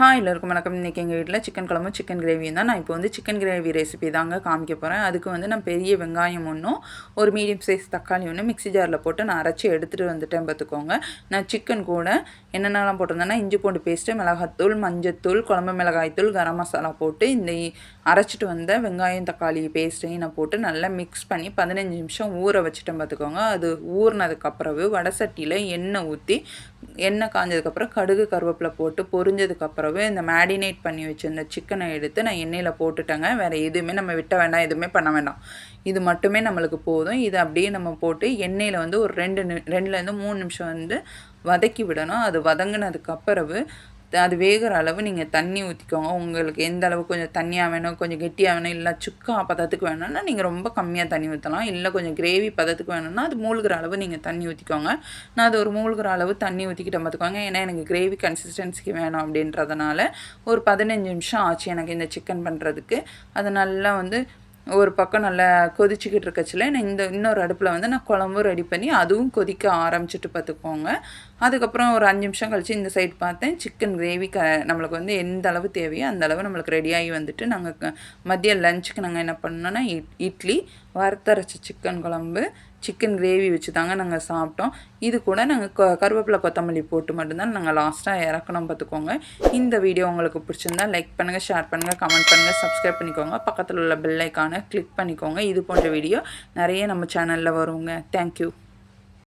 Hi எல்லோருக்கும் வணக்கம். இன்றைக்கி எங்கள் வீட்டில் சிக்கன் குழம்பு சிக்கன் கிரேவியும் தான். நான் இப்போ வந்து சிக்கன் கிரேவி ரெசிபி தாங்க காமிக்க போகிறேன். அதுக்கு வந்து நான் பெரிய வெங்காயம் ஒன்றும் ஒரு மீடியம் சைஸ் தக்காளி ஒன்று மிக்ஸி ஜாரில் போட்டு நான் அரைச்சி எடுத்துகிட்டு வந்துட்டேன் பார்த்துக்கோங்க. நான் சிக்கன் கூட என்னென்னலாம் போட்டிருந்தேன்னா இஞ்சி பூண்டு பேஸ்ட்டு, மிளகாத்தூள், மஞ்சத்தூள், குழம்பு மிளகாய்த்தூள், கரம் மசாலா போட்டு இந்த அரைச்சிட்டு வந்த வெங்காயம் தக்காளி பேஸ்ட்டையும் நான் போட்டு நல்லா மிக்ஸ் பண்ணி 15 நிமிஷம் ஊற வச்சுட்டேன் பார்த்துக்கோங்க. அது ஊறினதுக்கப்புறவு வடை சட்டியில் எண்ணெய் ஊற்றி எண்ணெய் காஞ்சதுக்கப்புறம் கடுகு கருவேப்பிலை போட்டு பொரிஞ்சதுக்கப்புறம் இந்த மேரினேட் பண்ணி வச்சுருந்த சிக்கனை எடுத்து நான் எண்ணெயில் போட்டுட்டேங்க. வேறு எதுவுமே நம்ம விட்ட வேண்டாம், எதுவுமே பண்ண வேண்டாம். இது மட்டுமே நம்மளுக்கு போதும். இதை அப்படியே நம்ம போட்டு எண்ணெயில் வந்து ஒரு 2லேருந்து 3 நிமிஷம் வந்து வதக்கி விடணும். அது வதங்கினதுக்கப்புறவு அது வேகிற அளவு நீங்கள் தண்ணி ஊற்றிக்கோங்க. உங்களுக்கு எந்த அளவு கொஞ்சம் தண்ணியாக வேணும், கொஞ்சம் கெட்டியாக வேணும், இல்லை சுக்கா பதத்துக்கு வேணும்னா நீங்கள் ரொம்ப கம்மியாக தண்ணி ஊற்றலாம். இல்லை கொஞ்சம் கிரேவி பதத்துக்கு வேணும்னா அது மூழ்கிற அளவு நீங்கள் தண்ணி ஊற்றிக்கோங்க. நான் அது ஒரு மூழ்கிற அளவு தண்ணி ஊற்றிக்கிட்ட பார்த்துக்கோங்க. ஏன்னா எனக்கு கிரேவி கன்சிஸ்டன்சிக்கு வேணும் அப்படின்றதுனால ஒரு 15 நிமிஷம் ஆச்சு எனக்கு இந்த சிக்கன் பண்ணுறதுக்கு. அது நல்லா வந்து ஒரு பக்கம் நல்லா கொதிச்சுக்கிட்டு இருக்கச்சில் நான் இன்னொரு அடுப்பில் வந்து நான் குழம்பும் ரெடி பண்ணி அதுவும் கொதிக்க ஆரம்பிச்சுட்டு பார்த்துக்கோங்க. அதுக்கப்புறம் ஒரு 5 நிமிஷம் கழித்து இந்த சைடு பார்த்தேன் சிக்கன் கிரேவி நம்மளுக்கு வந்து எந்த அளவு தேவையோ அந்த அளவு நம்மளுக்கு ரெடியாகி வந்துட்டு நாங்கள் மதியம் லஞ்சுக்கு நாங்கள் என்ன பண்ணோன்னா இட்லி, வறுத்தரைச்ச சிக்கன் குழம்பு, சிக்கன் கிரேவி வச்சு தாங்க நாங்கள் சாப்பிட்டோம். இது கூட நாங்கள் கருவேப்பிலை கொத்தமல்லி போட்டு மட்டும்தான் நாங்கள் லாஸ்ட்டாக இறக்கணும் பார்த்துக்கோங்க. இந்த வீடியோ உங்களுக்கு பிடிச்சிருந்தா லைக் பண்ணுங்கள், ஷேர் பண்ணுங்கள், கமெண்ட் பண்ணுங்கள், சப்ஸ்கிரைப் பண்ணிக்கோங்க. பக்கத்தில் உள்ள பெல் ஐக்கானை கிளிக் பண்ணிக்கோங்க. இது போன்ற வீடியோ நிறைய நம்ம சேனலில் வருங்க. தேங்க்யூ.